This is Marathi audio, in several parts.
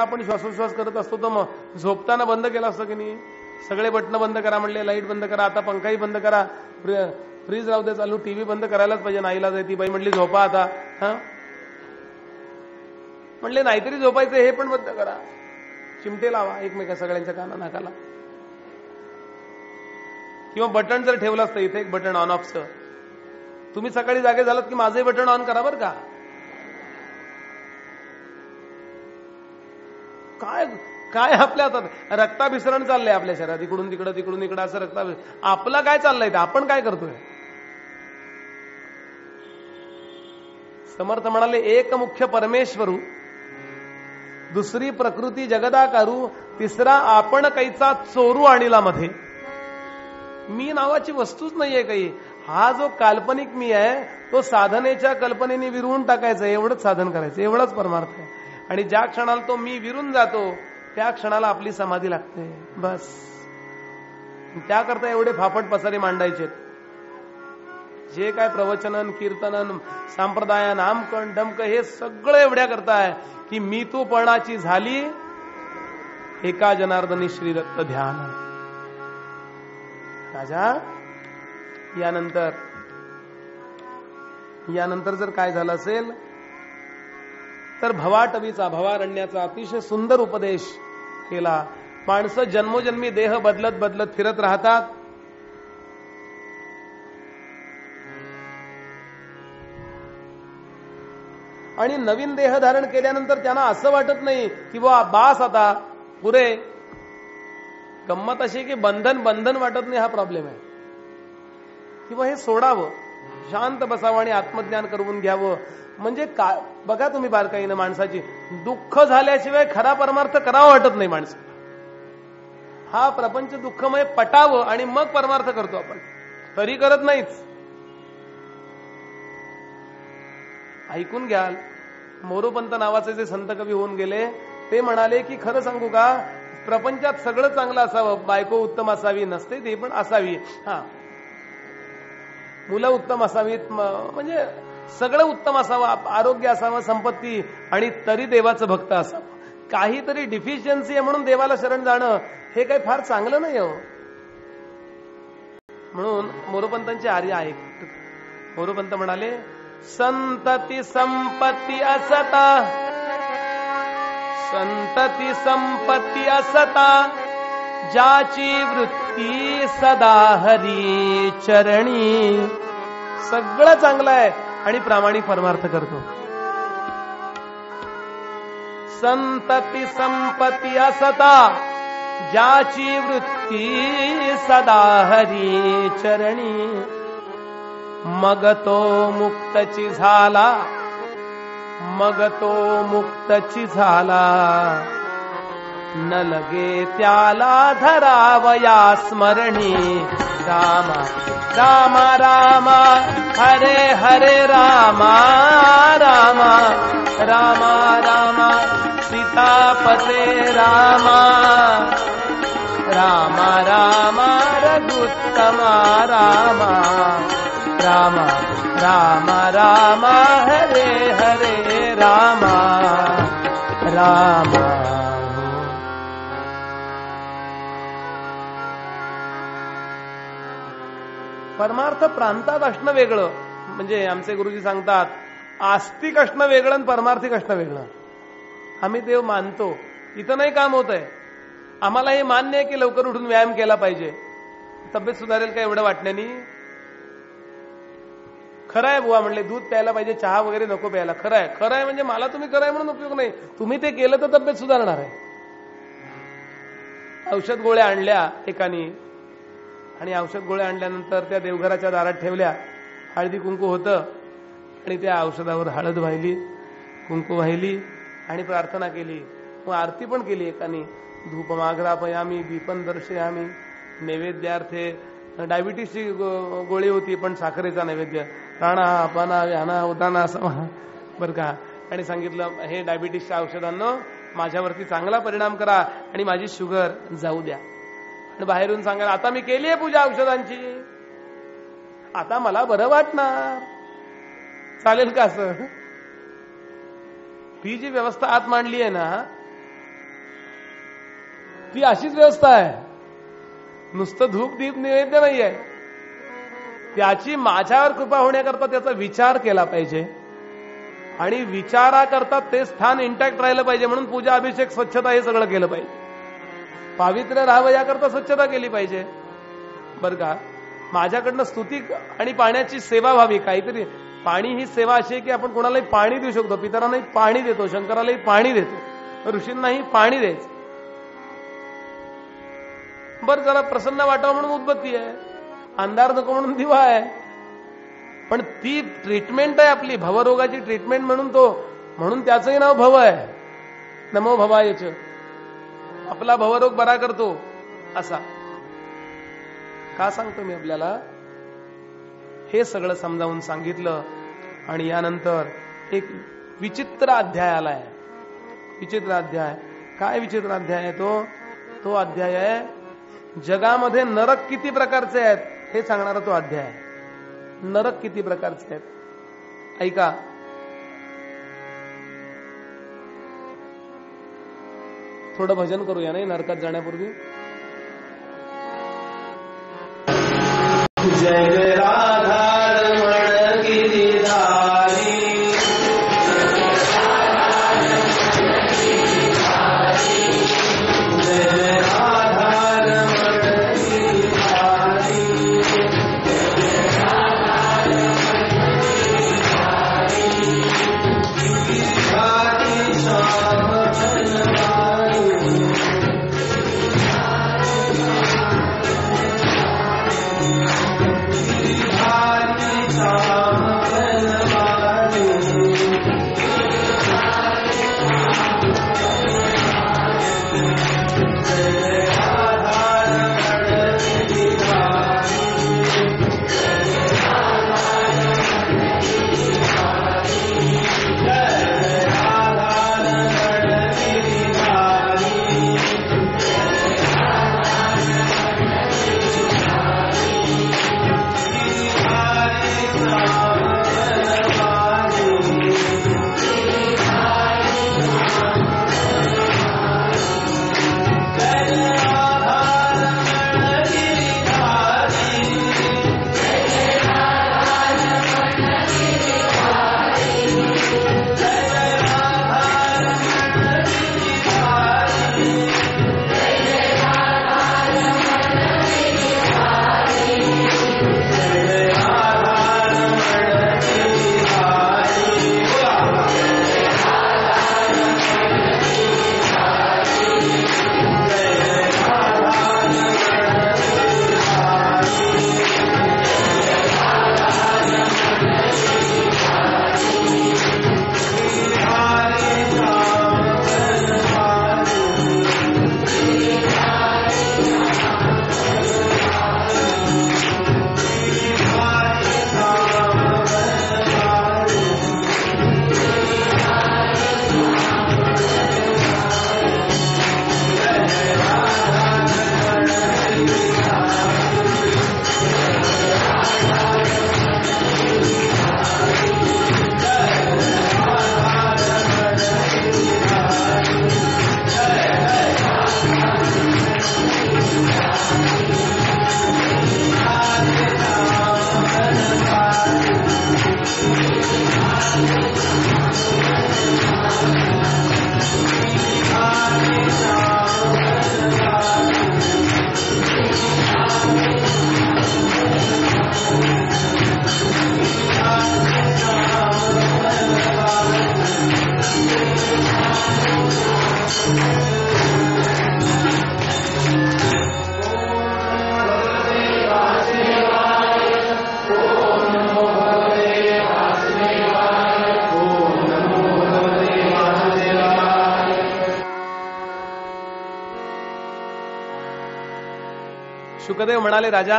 आपण श्वासोश्वास करत असतो तर मग झोपताना बंद केला असतं की नाही? सगळे बटणं बंद करा म्हणले, लाईट बंद करा, आता पंखाही बंद करा, फ्रीज राहू दे चालू, टीव्ही बंद करायलाच पाहिजे, नाईलाज आहे. ती बाई म्हणली झोपा आता. म्हणले नाहीतरी झोपायचं, हे पण बंद करा. चिमटे लावा एकमेका सगळ्यांच्या काना नाकाला. किंवा बटन जर ठेवलं असतं इथे एक बटन ऑन ऑफचं, तुम्ही सकाळी जागे झालात की माझंही बटन ऑन करा बरं का. काय काय आपल्या हातात रक्ताभिसरण चाललंय आपल्या शरीरात, इकडून तिकडं तिकडून इकडं असं रक्ताभिसरण. आपलं काय चाललंय ते, आपण काय करतोय? समर्थ म्हणाले, एक मुख्य परमेश्वरू, दुसरी प्रकृती जगदाकारू, तिसरा आपण कैचा चोरू आणिला मध्ये. मी नावाची वस्तूच नाहीये काही. हा जो काल्पनिक मी आहे तो साधनेच्या कल्पनेने विरवून टाकायचं, एवढंच साधन करायचं, एवढंच परमार्थ आहे. आणि ज्या क्षणाला तो मी विरून जातो त्या क्षणाला आपली समाधी लागते. बस त्याकरता एवढे फाफट पसारे मांडायचे. जे काय प्रवचनन कीर्तनन संप्रदाय नामकण डमक हे सगळं एवढ्या करताय की मी तू पणाची झाली एका जनार्दनी श्रीदत्त ध्यान. राजा यानंतर जर काय झालं असेल तर भवाटवीचा भवारण्याचा अतिशय सुंदर उपदेश केला. माणसं जन्मोजन्मी देह बदलत बदलत फिरत राहतात. आणि नवीन देह धारण केल्यानंतर त्यांना असं वाटत नाही की बास आता पुरे. गंमत अशी की बंधन वाटत नाही, हा प्रॉब्लेम आहे. किंवा हे सोडावं, शांत बसावं आणि आत्मज्ञान करून घ्यावं. म्हणजे काय बघा तुम्ही बारकाईनं, माणसाची दुःख झाल्याशिवाय खरा परमार्थ करावा वाटत नाही माणसाला. हा प्रपंच दुःखमय पटावं आणि मग परमार्थ करतो आपण, तरी करत नाहीच. ऐकून घ्याल, मोरोपंत नावाचे जे संत कवी होऊन गेले ते म्हणाले की खरं सांगू का, प्रपंचात सगळं चांगलं असावं, बायको उत्तम असावी, नसते ते पण असावी, मुलं उत्तम असावीत, म्हणजे सगळं उत्तम असावं, आरोग्य असावं, संपत्ती, आणि तरी देवाचं भक्त असावं. काहीतरी डिफिशियन्सी आहे म्हणून देवाला शरण जाणं हे काही फार चांगलं नाही हो. म्हणून मोरोपंतांचे आर्य आहे. मोरोपंत म्हणाले, संतती संपत्ती असता, संतती संपत्ती असता, ज्याची वृत्ती सदा हरी चरणी. सगळं चांगलं आहे आणि प्रामाणिक परमार्थ करतो. संतती संपत्ती असता, ज्याची वृत्ती सदा हरी चरणी. मग तो मुक्तची झाला, मग तो मुक्तची झाला, न लगे त्याला धरावया स्मरणी. रामा रामा रामा हरे हरे रामा रामा रामा रामा सीतापते रामा रामा रामा रघुत्तमा रामा रामा रामा रामा हरे हरे रामा रामा. परमार्थ प्रांतात असणं वेगळं, म्हणजे आमचे गुरुजी सांगतात आस्तिक असणं वेगळं आणि परमार्थिक असणं वेगळं. आम्ही देव मानतो, इथं नाही काम होत आहे. आम्हाला हे मान्य आहे की लवकर उठून व्यायाम केला पाहिजे, तब्येत सुधारेल का एवढं वाटण्यानी. खरं आहे बुवा म्हणले, दूध प्यायला पाहिजे, चहा वगैरे नको प्यायला. खरं आहे, खरं आहे म्हणजे मला तुम्ही खरं आहे म्हणून उपयोग नाही. तुम्ही ते केलं तर तब्येत सुधारणार आहे. औषध गोळ्या आणल्या एकानी, आणि औषध गोळ्या आणल्यानंतर त्या देवघराच्या दारात ठेवल्या. हळदी कुंकू होतं आणि त्या औषधावर हळद वाहिली, कुंकू वाहिली आणि प्रार्थना केली. मग आरती पण केली एकानी. धूपमाग्रापयामी दीपन दर्शयामी नैवेद्यार्थे. डायबिटीसची गोळी होती पण साखरेचा नैवेद्य. प्राणा अपाना व्याना उदाना असं बरं का. आणि सांगितलं हे डायबिटीसच्या औषधांना माझ्यावरती चांगला परिणाम करा आणि माझी शुगर जाऊ द्या. आणि बाहेरून सांगायला आता मी केली आहे पूजा औषधांची, आता मला बरं वाटणार. चालेल का असं? ही जी व्यवस्था आत मांडली आहे ना, ती अशीच व्यवस्था आहे. नुसतं धूप दीप नैवेद्य नाहीये. त्याची माझ्यावर कृपा होण्याकरता त्याचा विचार केला पाहिजे आणि विचाराकरता ते स्थान इंटॅक्ट राहिलं पाहिजे. म्हणून पूजा अभिषेक स्वच्छता हे सगळं केलं पाहिजे. पावित्र्य राहावं याकरता स्वच्छता केली पाहिजे. बरं का, माझ्याकडनं स्तुती आणि पाण्याची सेवा व्हावी. काहीतरी पाणी ही सेवा अशी आहे की आपण कोणालाही पाणी देऊ शकतो. पितरांनाही पाणी देतो, शंकरालाही पाणी देतो, ऋषींनाही पाणी द्यायचं. बरं, जरा प्रसन्न वाटावं म्हणून उदबत्ती आहे, अंधार नको म्हणून दिवा आहे. पण ती ट्रीटमेंट आहे आपली भवरोगाची ट्रीटमेंट म्हणून त्याचंही नाव भव आहे. नमो भवायच, आपला भवरोग बरा करतो. असा का सांगतो मी आपल्याला? हे सगळं समजावून सांगितलं. आणि यानंतर एक विचित्र अध्याय आलाय. विचित्र अध्याय. काय विचित्र अध्याय आहे तो अध्याय आहे जगामध्ये नरक किती प्रकारचे आहेत हे सांगणारा तो अध्याय आहे. नरक किती प्रकारचे आहेत ऐका. थोडं भजन करूया नाही नरकात जाण्यापूर्वी. जय जय राधा रमण गिरिधारी, जय जय राधा रमण गिरिधारी, गिरिधारी श्याम बनवारी, शुकदेव म्हणाले, राजा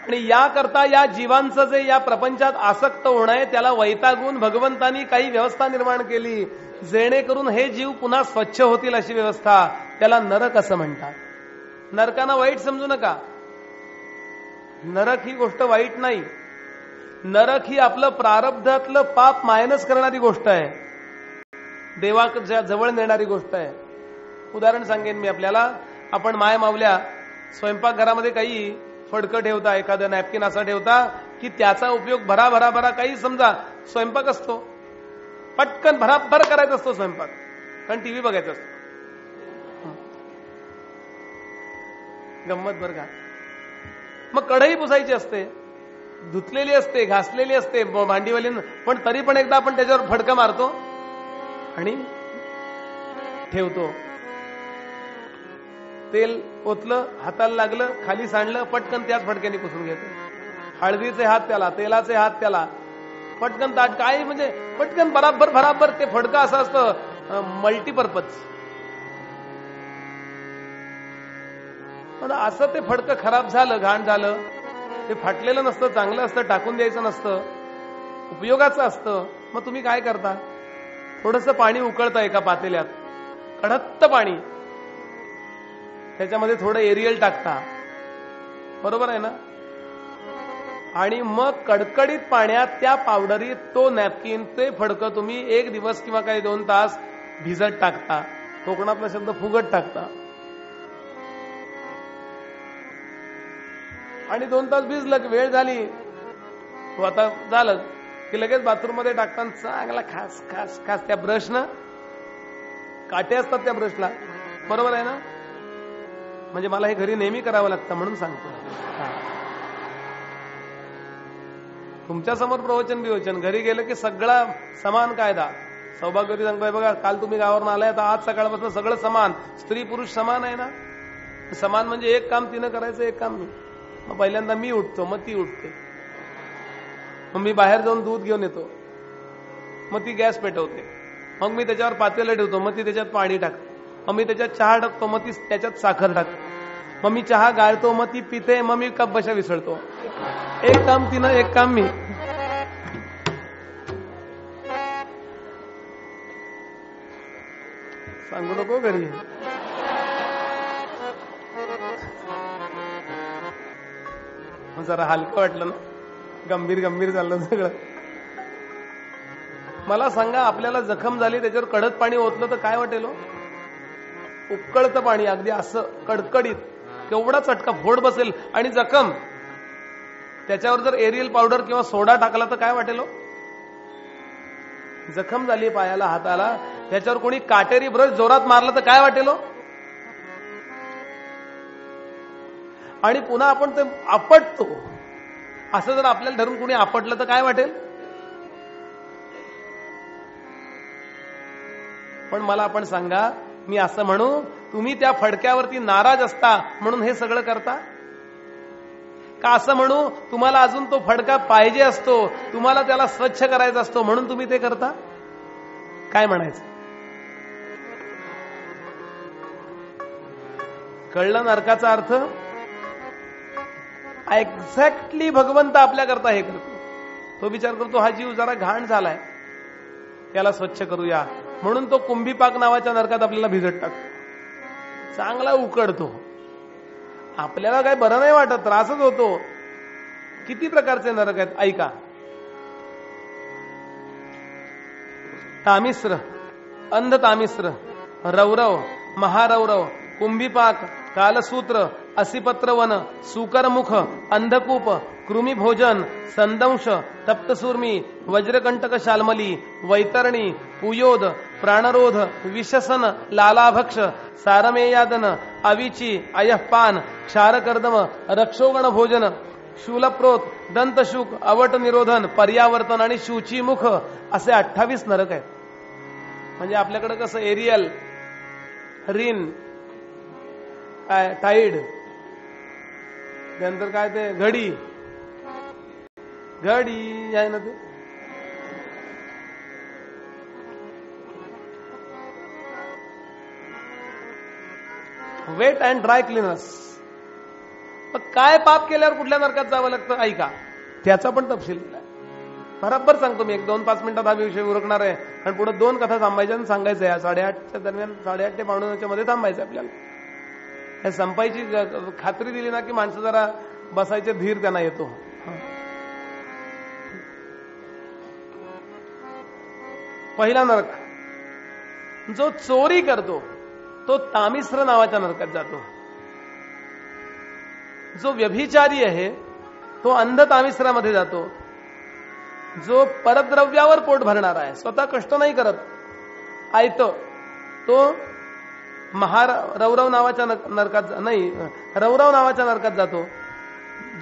आणि याकरता या जीवांचं जे या प्रपंचात आसक्त होणं आहे त्याला वैतागून भगवंतांनी काही व्यवस्था निर्माण केली जेणेकरून हे जीव पुन्हा स्वच्छ होतील अशी व्यवस्था. त्याला नरक असं म्हणतात. नरकांना वाईट समजू नका. नरक ही गोष्ट वाईट नाही. नरक ही आपलं प्रारब्धातलं पाप मायनस करणारी गोष्ट आहे. देवाच्या जवळ नेणारी गोष्ट आहे. उदाहरण सांगेन मी आपल्याला. आपण माय मावल्या स्वयंपाकघरामध्ये काही फडकं ठेवता, एखादं नॅपकिन असा ठेवता की त्याचा उपयोग भरा काही समजा स्वयंपाक असतो, पटकन भराभर करायचा असतो स्वयंपाक, कारण टीव्ही बघायचा असतो. गंमत बरं का. मग कढई पुसायची असते, धुतलेली असते, घासलेली असते भांडीवालीनं, पण तरी पण एकदा आपण त्याच्यावर फडकं मारतो आणि ठेवतो. तेल ओतलं, हाताला लागलं, खाली सांडलं, पटकन त्याच फडक्याने पुसून घेतो. हळदीचे हात त्याला, तेलाचे हात त्याला, पटकन ताट काय म्हणजे पटकन भराभर ते फडकं असं असतं मल्टीपर्पज. पण असं ते फडकं खराब झालं, घाण झालं, ते फाटलेलं नसतं, चांगलं असतं, टाकून द्यायचं नसतं, उपयोगाचं असतं. मग तुम्ही काय करता? थोडंसं पाणी उकळतं एका पातेल्यात, कडकत पाणी, त्याच्यामध्ये थोडं एरियल टाकता, बरोबर आहे ना? आणि मग कडकडीत पाण्यात त्या पावडरीत तो नॅपकिन, ते फडकं तुम्ही 1 दिवस किंवा काही 2 तास भिजत टाकता. कोकणातला शब्द फुगत टाकता. आणि 2 तास भिजलं की वेळ झाली, आता झालं की लगेच बाथरूम मध्ये टाकताना चांगला खास खास खास त्या ब्रशनं, काटे असतात त्या ब्रशला, बरोबर आहे ना? म्हणजे मला हे घरी नेहमी करावं लागतं म्हणून सांगतो. तुमच्या समोर प्रवचन बिवचन, घरी गेलं की सगळा समान कायदा. सौभाग्यवती सांगतोय बघा, काल तुम्ही गावावरून आलाय तर आज सकाळपासून सगळं समान, स्त्री पुरुष समान आहे ना. समान म्हणजे एक काम तिनं करायचं, एक काम मी. मग पहिल्यांदा मी उठतो, मग ती उठते, मग मी बाहेर जाऊन दूध घेऊन येतो, मग ती गॅस पेटवते, मग मी त्याच्यावर पातेलं ठेवतो, मग ती त्याच्यात पाणी टाकते, मग मी त्याच्यात चहा टाकतो, मग ती त्याच्यात साखर टाकते, मग मी चहा गाळतो, मग ती पिते, मग मी कप बशा विसळतो. एक काम तिनं, एक काम मी. सांगू नको घरी. जरा हलकं वाटलं ना, गंभीर झालं सगळं. मला सांगा, आपल्याला जखम झाली, त्याच्यावर कडक पाणी ओतलं तर काय वाटेल? उकळतं पाणी अगदी असं कडकडीत, केवढा चटका फोड बसेल. आणि जखम, त्याच्यावर जर एरियल पावडर किंवा सोडा टाकला तर काय वाटेल? जखम झाली पायाला, हाताला, त्याच्यावर कोणी काटेरी ब्रश जोरात मारलं तर काय वाटेल? आणि पुन्हा आपण ते आपटतो, असं जर आपल्याला धरून कोणी आपटलं तर काय वाटेल? पण मला आपण सांगा, मी असं म्हणू, तुम्ही त्या फडक्यावरती नाराज असता म्हणून हे सगळं करता का? असं म्हणू, तुम्हाला अजून तो फडका पाहिजे असतो, तुम्हाला त्याला स्वच्छ करायचा असतो म्हणून तुम्ही ते करता? काय म्हणायचं? कळलं नरकाचा अर्थ? एक्झॅक्टली भगवंत आपल्या करता हे करतो. तो विचार करतो, हा जीव जरा घाण झालाय, त्याला स्वच्छ करूया, म्हणून तो कुंभीपाक नावाच्या नरकात आपल्याला भिजत टाकतो, चांगला उकडतो. आपल्याला काय बरं नाही वाटत, त्रासच होतो. किती प्रकारचे नरक आहेत ऐका. तामिश्र, अंध तामिश्र, रौरव, महारौरव, कुंभीपाक, कालसूत्र, असिपत्रवन, सुकरमुख, अंधकूप, कृमिभोजन, संदंश, तप्तसूर्मी, वज्रकंटक शाल्मली, वैतरणी, पुयोद, प्राणरोध, विशसन, लालाभक्ष, सारमेयादन, अविची, अयःपान, क्षारकर्दम, रक्षोगण भोजन, शूलप्रोत, दंतशुक, अवट निरोधन, पर्यावर्तन आणि शुचीमुख, असे 28 नरक आहेत. म्हणजे आपल्याकडे कसं एरियल, रिन, काय टाईड, त्यानंतर काय ते घडी आहे ना, ते वेट अँड ड्राय क्लिनर्स. मग काय पाप केल्यावर कुठल्या नरकात जावं लागतं ऐका, त्याचा पण तपशील दिलाय. बरोबर सांगतो मी, 1-2-5 मिनिटात हा विषय उरकणार आहे, आणि पुढे 2 कथा थांबायच्या आणि सांगायचं आहे. 8:30च्या दरम्यान, 8:30 ते 9:45 मध्ये थांबायचं आपल्याला. हे संपायची खात्री दिली ना की माणसं जरा बसायचे धीर त्यांना येतो. पहिला नरक जो चोरी करतो तो तामिश्र नावाच्या नरकात जातो. जो व्यभिचारी आहे तो अंध तामिश्रामध्ये जातो. जो परद्रव्यावर पोट भरणार आहे, स्वतः कष्ट नाही करत, आयत, तो रौरव नावाच्या नरकात नाही, रौरव नावाच्या नरकात जातो.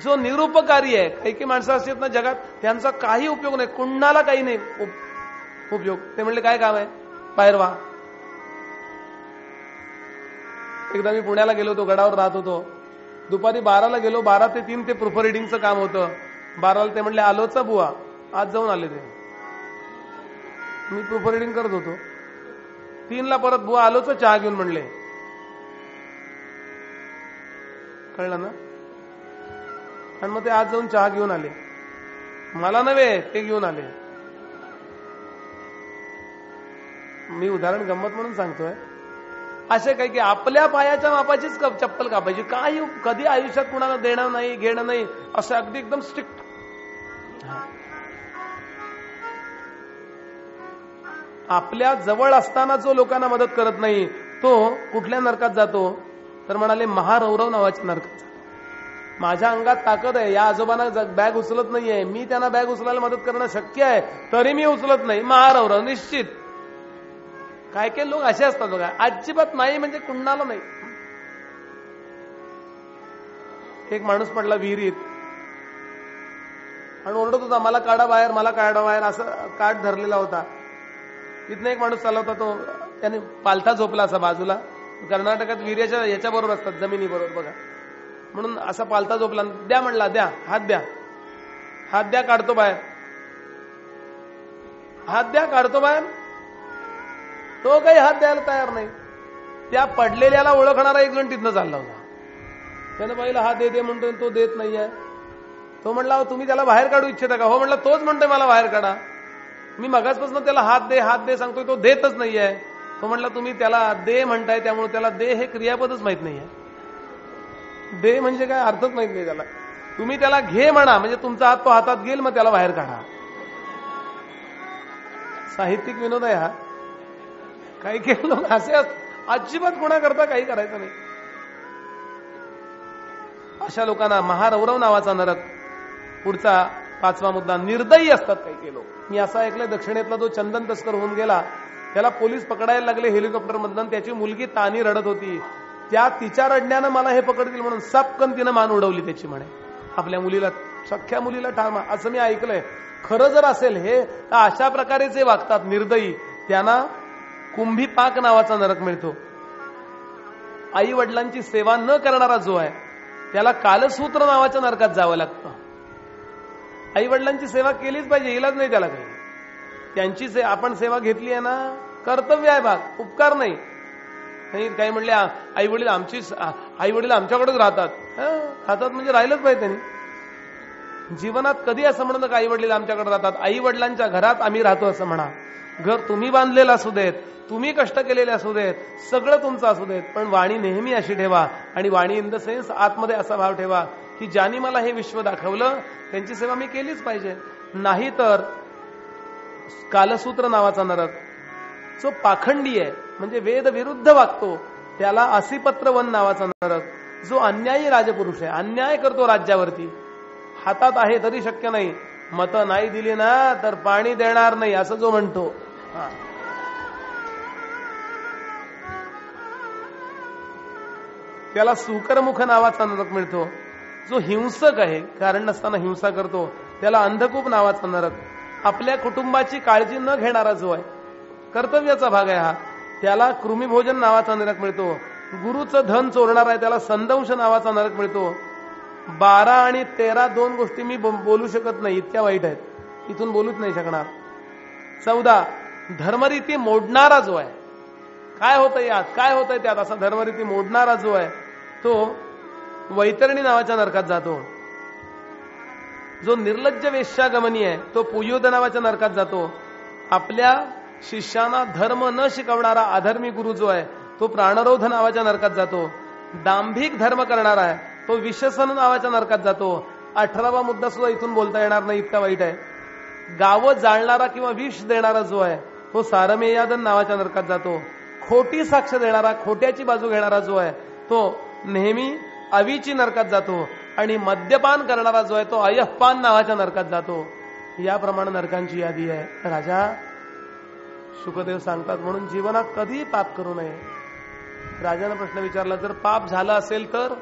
जो निरुपकारी आहे, काही काही माणसं असतात ना जगात, त्यांचा काही उपयोग नाही, कुणाला काही नाही उपयोग. ते म्हणले काय काम आहे, बाहेर व्हा. एकदा मी पुण्याला गेलो होतो, गडावर राहत होतो. दुपारी 12ला गेलो, 12 ते 3 ते प्रूफ रिडिंगचं काम होतं. 12ला ते म्हणले आलोचा बुवा, आज जाऊन आले. ते मी प्रूफ रिडिंग करत होतो. 3ला परत बुवा आलोचा चहा घेऊन म्हणले. कळलं ना. आणि मग ते आज जाऊन चहा घेऊन आले. मला नव्हे, ते घेऊन आले. मी उदाहरण गंमत म्हणून सांगतोय. असे काही की आपल्या पायाच्या मापाचीच चप्पल कापायची, काही कधी आयुष्यात कुणाला देणं नाही, घेणं नाही, असं अगदी एकदम स्ट्रिक्ट. आपल्या जवळ असताना जो लोकांना मदत करत नाही तो कुठल्या नरकात जातो, तर म्हणाले महारौरव नावाच्या नरकात. माझ्या अंगात ताकद आहे, या आजोबांना बॅग उचलत नाहीये, मी त्यांना बॅग उचलायला मदत करणं शक्य आहे, तरी मी उचलत नाही, महारौरव निश्चित. काय काय लोक असे असतात बघा, अजिबात नाही म्हणजे कुणाला नाही. एक माणूस पडला विहिरीत आणि ओरडत होता, मला काढा बाहेर, मला काढा बाहेर, असं काठ धरलेला होता. तिथनं एक माणूस चालला होता, तो त्याने पालथा झोपला असा बाजूला. कर्नाटकात विहिरीच्या याच्या बरोबर असतात, जमिनी बरोबर बघा, म्हणून असा पालथा झोपला. द्या म्हणला, द्या, हात द्या, हात द्या, काढतो बाहेर, हात द्या, काढतो बाहेर. तो काही हात द्यायला तयार नाही. त्या पडलेल्याला ओळखणारा एक जण तिथनं चालला होता. त्यानं पाहिलं हात दे म्हणतोय, तो देत नाहीये. तो म्हणला तुम्ही त्याला बाहेर काढू इच्छिता का. हो म्हणला, तोच म्हणतोय मला बाहेर काढा. मी मगाचपासून त्याला हात दे सांगतोय, तो देतच नाहीये. तो म्हणला तुम्ही त्याला दे म्हणताय, त्यामुळे त्याला दे हे क्रियापदच माहित नाहीये. दे म्हणजे काय अर्थच माहित नाही त्याला. तुम्ही त्याला घे म्हणा, म्हणजे तुमचा हात तो हातात घेईल, मग त्याला बाहेर काढा. साहित्यिक विनोद आहे हा. काही काही लोक असे अजिबात गुन्हा करता, काही करायचं नाही. अशा लोकांना महारौरव नावाचा नरक. पुढचा 5वा मुद्दा, निर्दयी असतात काही काही लोक. मी असं ऐकलंय, दक्षिणेतला जो चंदन तस्कर होऊन गेला, त्याला पोलीस पकडायला लागले हेलिकॉप्टर मधून. त्याची मुलगी तानी रडत होती. तिच्या रडण्यानं मला हे पकडतील म्हणून सपकन तिनं मान उडवली त्याची. म्हणे आपल्या मुलीला, सख्या मुलीला ठार, असं मी ऐकलंय. खरं जर असेल हे, तर अशा प्रकारे जे वागतात निर्दयी, त्यांना कुंभीपाक नावाचा नरक मिळतो. आई वडिलांची सेवा न करणारा जो आहे त्याला कालसूत्र नावाच्या नरकात जावं लागतं. आई वडिलांची सेवा केलीच पाहिजे, इलाज नाही त्याला काही. त्यांची आपण सेवा घेतली आहे ना, कर्तव्य आहे भाग, उपकार नाही. काही म्हणले आई वडील आमच्याकडेच राहतात म्हणजे राहिलंच पाहिजे त्यांनी. जीवनात कधी असं म्हणू नका आई वडील आमच्याकडे राहतात. आई वडिलांच्या घरात आम्ही राहतो असं म्हणा. घर तुम्ही बांधलेलं असू देत, तुम्ही कष्ट केलेले असू देत, सगळं तुमचं असू देत, पण वाणी नेहमी अशी ठेवा. आणि वाणी इन द सेन्स आतमध्ये असा भाव ठेवा की ज्यांनी मला हे विश्व दाखवलं त्यांची सेवा मी केलीच पाहिजे. नाही तर कालसूत्र नावाचा नरक. जो पाखंडी आहे म्हणजे वेद विरुद्ध वागतो त्याला असिपत्र वन नावाचा नरक. जो अन्यायी राजपुरुष आहे, अन्याय करतो राज्यावरती, हातात आहे तरी शक्य नाही, मतं नाही दिली ना तर पाणी देणार नाही असं जो म्हणतो, त्याला सुकरमुख नावाचा नरक मिळतो. जो हिंसक आहे, कारण नसताना हिंसा करतो, त्याला अंधकूप नावाचा नरक. आपल्या कुटुंबाची काळजी न घेणारा जो आहे, कर्तव्याचा भाग आहे हा, त्याला कृमिभोजन नावाचा नरक मिळतो. गुरुचं धन चोरणार आहे त्याला संदंश नावाचा नरक मिळतो. 12 आणि 13 दोन गोष्टी मी बोलू शकत नाही, इतक्या वाईट आहेत, इथून बोलूच नाही शकणार. 14 धर्मरीती मोडणारा जो आहे, काय होतंय यात, काय होतंय त्यात, असा धर्मरीती मोडणारा जो आहे तो वैतरणी नावाच्या नरकात जातो. जो निर्लज्ज वेश्यागमनी आहे तो पुयोद नावाच्या नरकात जातो. आपल्या शिष्यांना धर्म न शिकवणारा अधर्मी गुरु जो आहे तो प्राणरोध नावाच्या नरकात जातो. दांभिक धर्म करणारा आहे तो विषसन नावाच्या नरकात जातो. 18वा मुद्दा सुद्धा इथून बोलता येणार नाही, इतका वाईट आहे. गावं जाळणारा किंवा विष देणारा जो आहे तो सारमेयादन नावाच्या नरकात जातो. खोटी साक्ष देणारा, खोट्याची बाजू घेणारा जो आहे तो नेहमी अवीची नरकात जातो. आणि मद्यपान करणारा जो आहे तो अय्यपान नावाच्या नरकात जातो. याप्रमाणे नरकांची यादी आहे. राजा शुकदेव सांगतात म्हणून जीवनात कधीही पाप करू नये. राजाने प्रश्न विचारला, जर पाप झालं असेल तर?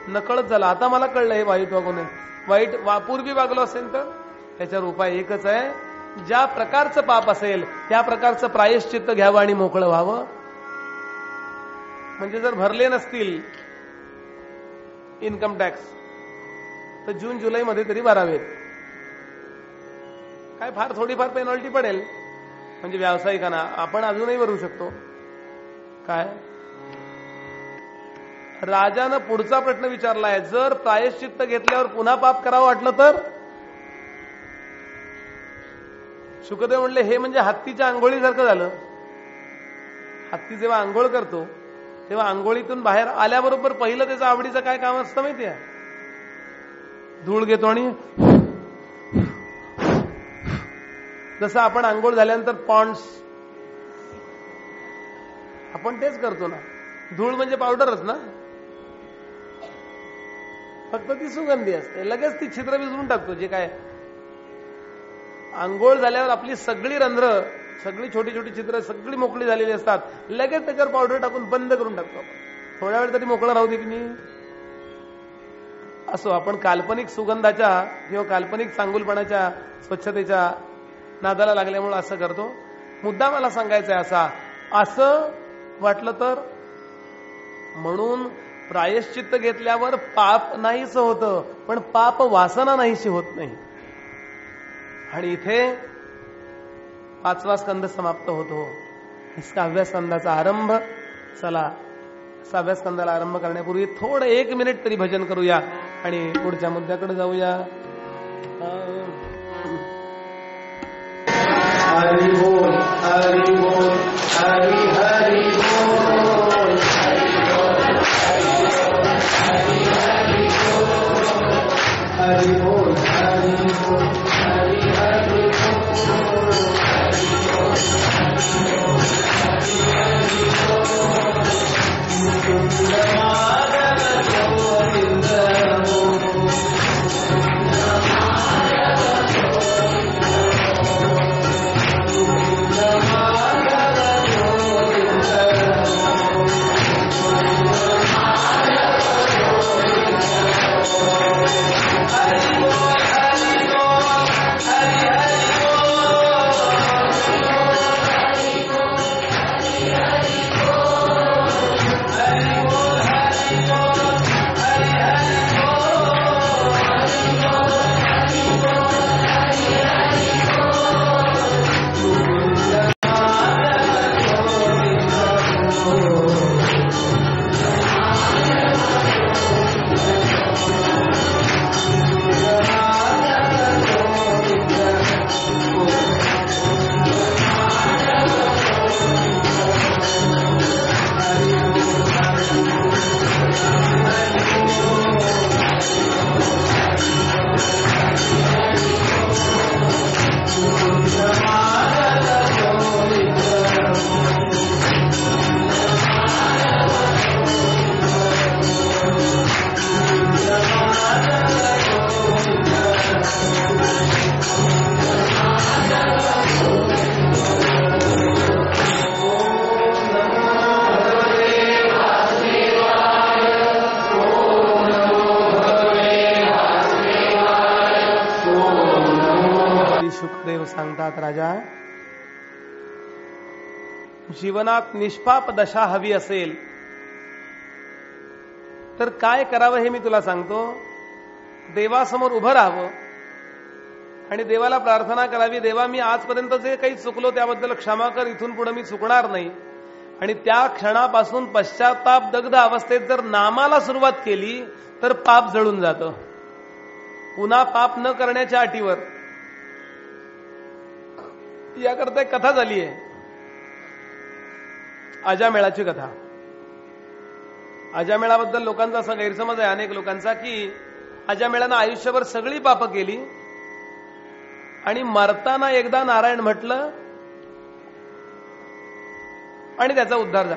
नकळत झालं, आता मला कळलं हे वाईट वागू नये. वाईट पूर्वी वागलो असेल तर? त्याच्यावर उपाय एकच आहे, ज्या प्रकारचं पाप असेल त्या प्रकारचं प्रायश्चित्त घ्यावं आणि मोकळं व्हावं. म्हणजे जर भरले नसतील इन्कम टॅक्स तर जून जुलैमध्ये तरी भरावेत. काय फार थोडीफार पेनॉल्टी पडेल, म्हणजे व्यावसायिकांना. आपण अजूनही भरू शकतो. काय राजानं पुढचा प्रश्न विचारलाय, जर प्रायश्चित्त घेतल्यावर पुन्हा पाप करावं वाटलं तर? शुकदेव म्हणले, हे म्हणजे हत्तीच्या आंघोळीसारखं झालं. हत्ती जेव्हा आंघोळ करतो तेव्हा आंघोळीतून बाहेर आल्याबरोबर पहिलं त्याचं आवडीचं काय काम असतं माहितीये? धूळ घेतो आणि जसं आपण आंघोळ झाल्यानंतर पॉन्ड्स आपण तेच करतो ना. धूळ म्हणजे पावडरच ना, फक्त ती सुगंधी असते. लगेच ती छिद्र विसरून टाकतो. जे काय आंघोळ झाल्यावर आपली सगळी रंध्र, सगळी छोटी छोटी छिद्र सगळी मोकळी झालेली असतात. लगेच त्याच्यावर पावडर टाकून बंद करून टाकतो. थोड्या वेळ तरी मोकळं राहू दे की नाही. असो, आपण काल्पनिक सुगंधाच्या किंवा काल्पनिक चांगुलपणाच्या स्वच्छतेच्या नादाला लागल्यामुळे असं करतो. मुद्दा मला सांगायचा आहे असा, असं वाटलं तर? म्हणून प्रायश्चित्त घेतल्यावर पाप नाहीच होतं, पण पाप वासना नाहीशी होत नाही. आणि इथे 5वा स्कंद समाप्त होतो. 6व्या स्कंदाचा आरंभ. चला 6व्या स्कंदाला आरंभ करण्यापूर्वी थोडं 1 मिनिट तरी भजन करूया आणि पुढच्या मुद्द्याकडे जाऊया. हरी बोल, हरी बोल, हरी हरी बोल, हरी बोल, हरी हरी बोल, हरी बोल, हरी बोल, हरी हरी सांगतात, राजा जीवनात निष्पाप दशा हवी असेल तर काय करावं हे मी तुला सांगतो. देवासमोर उभं राहावं आणि देवाला प्रार्थना करावी, देवा मी आजपर्यंत जे काही चुकलो त्याबद्दल क्षमा कर, इथून पुढे मी चुकणार नाही. आणि त्या क्षणापासून पश्चाताप दग्ध अवस्थेत जर नामाला सुरुवात केली तर पाप जळून जातं. पुन्हा पाप न करण्याच्या अटीवर. याकरता एक कथा झाली आहे, अजामेळाची कथा. अजामेळाबद्दल लोकांचा असा गैरसमज आहे अनेक लोकांचा की अजामेळानं आयुष्यभर सगळी पापं केली आणि मरताना एकदा नारायण म्हटलं आणि त्याचा उद्धार झाला.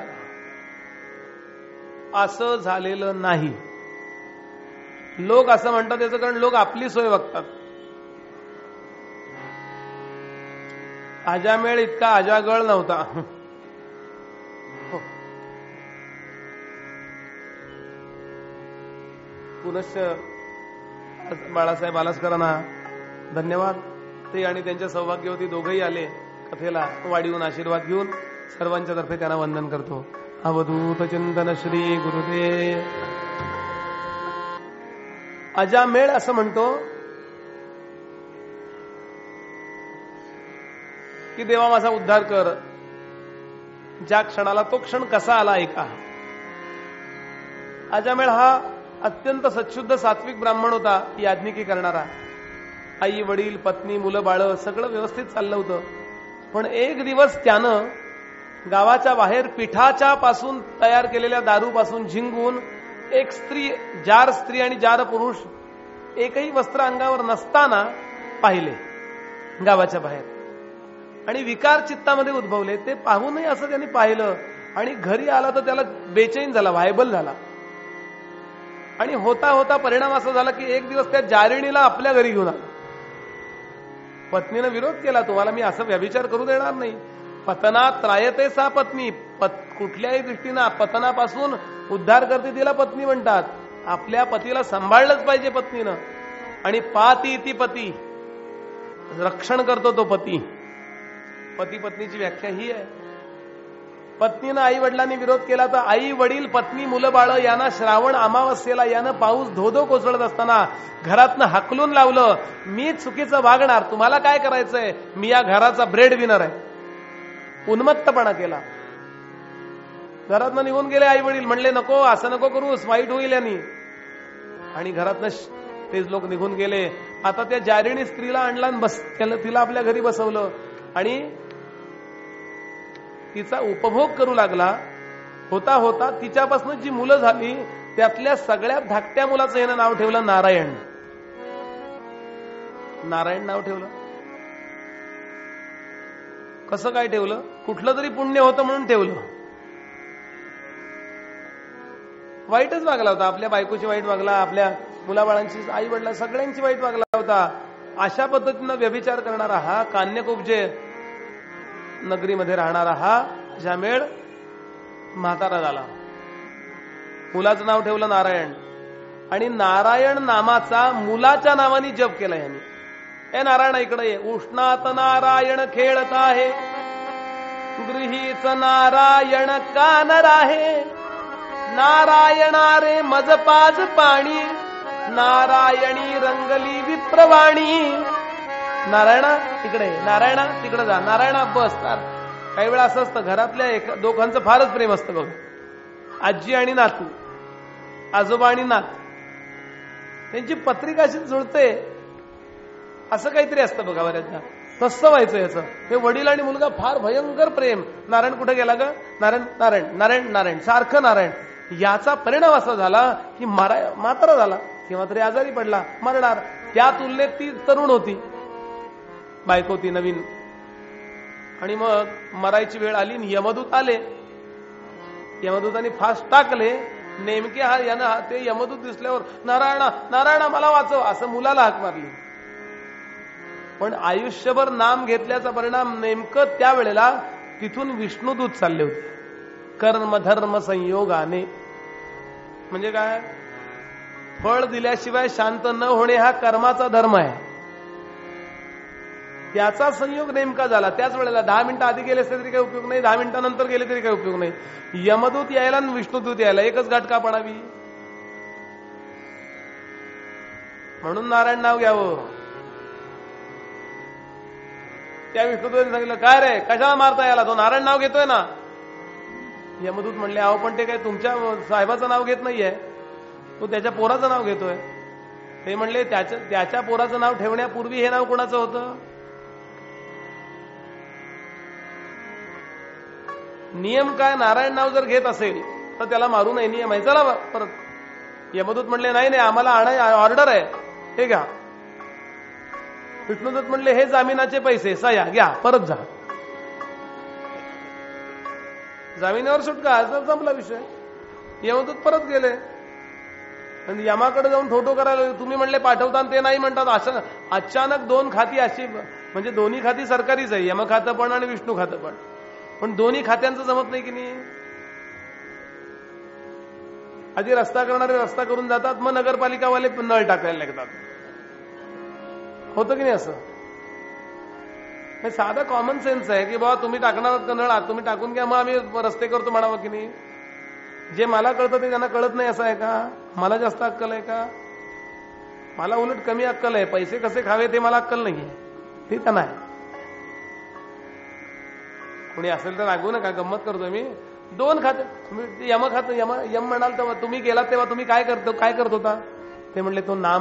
असं झालेलं नाही. लोक असं म्हणतात त्याचं कारण लोक आपली सोय बघतात. अजामेळ इतका अजागळ नव्हता. पुनश्च बाळासाहेब आलासकरांना धन्यवाद. ते आणि त्यांच्या सौभाग्यवती दोघंही आले कथेला वाढीहून आशीर्वाद घेऊन. सर्वांच्या तर्फे त्यांना वंदन करतो. अवधूत चिंतन श्री गुरुदेव. अजामेळ असं म्हणतो की देवा माझा उद्धार कर. ज्या क्षणाला तो क्षण कसा आला ऐका. अजामेळ हा अत्यंत सच्शुद्ध सात्विक ब्राह्मण होता. याज्ञिकी करणारा. आई वडील पत्नी मुलं बाळ सगळं व्यवस्थित चाललं होतं. पण एक दिवस त्यानं गावाच्या बाहेर पिठाच्या पासून तयार केलेल्या दारूपासून झिंगून एक स्त्री, जार स्त्री आणि जार पुरुष एकही वस्त्र अंगावर नसताना पाहिले गावाच्या बाहेर. आणि विकार चित्तामध्ये उद्भवले. ते पाहू नये असं त्यांनी पाहिलं. आणि घरी आला तर त्याला बेचैन झाला, व्हायबल झाला. आणि होता होता परिणाम असा झाला की एक दिवस त्या जारिणीला आपल्या घरी घेऊन आला. पत्नीनं विरोध केला, तुम्हाला मी असं व्यभिचार करू देणार नाही. पतनात त्रायते सा पत्नी. कुठल्याही दृष्टीनं पतनापासून उद्धार करते तिला पत्नी म्हणतात. आपल्या पतीला सांभाळलंच पाहिजे पत्नीनं. आणि पाती ती पती, रक्षण करतो तो पती. पती पत्नीची व्याख्या ही आहे. पत्नीनं आई वडिलांनी विरोध केला तर आई वडील पत्नी मुलं बाळ यांना श्रावण अमावस्येला यानं पाऊस धोधो कोसळत असताना घरातनं हाकलून लावलं. मी चुकीचं वागणार, तुम्हाला काय करायचंय, मी या घराचा ब्रेड विनर आहे. उन्मत्तपणा केला. घरातनं निघून गेले आई वडील. म्हणले नको, असं नको करूस, वाईट होईल यांनी. आणि घरातनं तेच लोक निघून गेले. आता त्या जारिणी स्त्रीला आणला आणि तिला आपल्या घरी बसवलं आणि तिचा उपभोग करू लागला. होता होता तिच्यापासून जी मुलं झाली त्यातल्या सगळ्यात धाकट्या मुलाचं यानं नाव ठेवलं नारायण. नारायण नाव ठेवलं. कसं काय ठेवलं? कुठलं तरी पुण्य होतं म्हणून ठेवलं. वाईटच वागला होता. आपल्या बायकोची वाईट वागला, आपल्या मुलाबाळांची, आई वडिला सगळ्यांची वाईट वागला होता. अशा पद्धतीनं व्यभिचार करणारा हा कान्यकुब्जे नगरीमध्ये राहणारा हा अजामेळ म्हातारा झाला. मुलाचं नाव ठेवलं नारायण. आणि नारायण नामाचा मुलाच्या नावाने जप केला यांनी. ए नारायण इकडे ये. उष्णात नारायण खेळत आहे, गृहीच नारायण कानर आहे. नारायणा रे मजपाज पाणी, नारायणी रंगली विप्रवाणी. नारायणा तिकडे, नारायणा तिकडे जा, नारायणा बस. काही वेळा असं असतं घरातल्या दोघांचं फारच प्रेम असतं बघ. आजी आणि नातू, आजोबा आणि नात, त्यांची पत्रिका अशी जुळते असं काहीतरी असतं बघा बऱ्याचदा. तसं व्हायचं याचं. हे वडील आणि मुलगा फार भयंकर प्रेम. नारायण कुठे गेला ग? नारायण नारायण नारायण नारायण सारखं नारायण. याचा परिणाम असा झाला की मात्र झाला किंवा तरी आजारी पडला, मरणार. त्या तुलनेत ती तरुण होती, बायको ती नवीन. आणि मग मरायची वेळ आली. यमदूत आले. यमदूतांनी फास्ट टाकले. नेमके यानं ते यमदूत दिसल्यावर नारायणा नारायणा मला वाचव असं मुलाला हाक मारली. पण आयुष्यभर नाम घेतल्याचा परिणाम नेमकं त्यावेळेला तिथून विष्णुदूत चालले होते. कर्म धर्म संयोगाने. म्हणजे काय? फळ दिल्याशिवाय शांत न होणे हा कर्माचा धर्म आहे. त्याचा संयोग नेमका झाला त्याच वेळेला. 10 मिनिटं आधी गेले असते तरी काही उपयोग नाही, 10 मिनिटांनंतर गेले तरी काही उपयोग नाही. यमदूत यायला आणि विष्णुदूत यायला एकच गाठ का पडावी? म्हणून नारायण नाव घ्यावं. त्या विष्णुदूतांनी सांगितलं काय रे कशाला मारता याला, तो नारायण नाव घेतोय ना. यमदूत म्हणले अहो पण ते काय तुमच्या साहेबाचं नाव घेत नाहीये, तो त्याच्या पोराचं नाव घेतोय. ते म्हणले त्याच्या पोराचं नाव ठेवण्यापूर्वी हे नाव कोणाचं होतं? नियम काय? नारायण नाव जर घेत असेल तर त्याला मारू नये, नियम आहे. चला परत. यमदूत म्हणले नाही नाही आम्हाला ऑर्डर आहे, हे घ्या. विष्णुदूत म्हणले हे जामिनाचे पैसे सह्या घ्या, परत जा. जामिनावर सुटका, आज संपला विषय. यमदूत परत गेले आणि यमाकडे जाऊन फोटो करायला लागले. तुम्ही म्हणले पाठवता ते नाही म्हणतात. असं अचानक 2 खाती अशी, म्हणजे दोन्ही खाती सरकारीच आहे, यम खातं पण आणि विष्णू खातं पण दोन्ही खात्यांचं जमत नाही की नाही. आधी रस्ता करणारे रस्ता करून जातात, मग नगरपालिकावाले नळ टाकायला लागतात. होतं की नाही असं. साधा कॉमन सेन्स आहे की बाबा तुम्ही टाकणार आहात का नळ, तुम्ही टाकून घ्या, मग आम्ही रस्ते करतो म्हणावं की नाही. जे मला कळतं ते त्यांना कळत नाही असं आहे का. मला जास्त अक्कल आहे का. मला उलट कमी अक्कल आहे. पैसे कसे खावे ते मला अक्कल नाहीये, ते त्यांना आहे. कोणी असेल तर रागवू नका, गंमत करतो मी. 2 खाते, तुम्ही यम खातं, यम म्हणाल तेव्हा तुम्ही गेलात तेव्हा तुम्ही काय करत होता. ते म्हणले तो नाम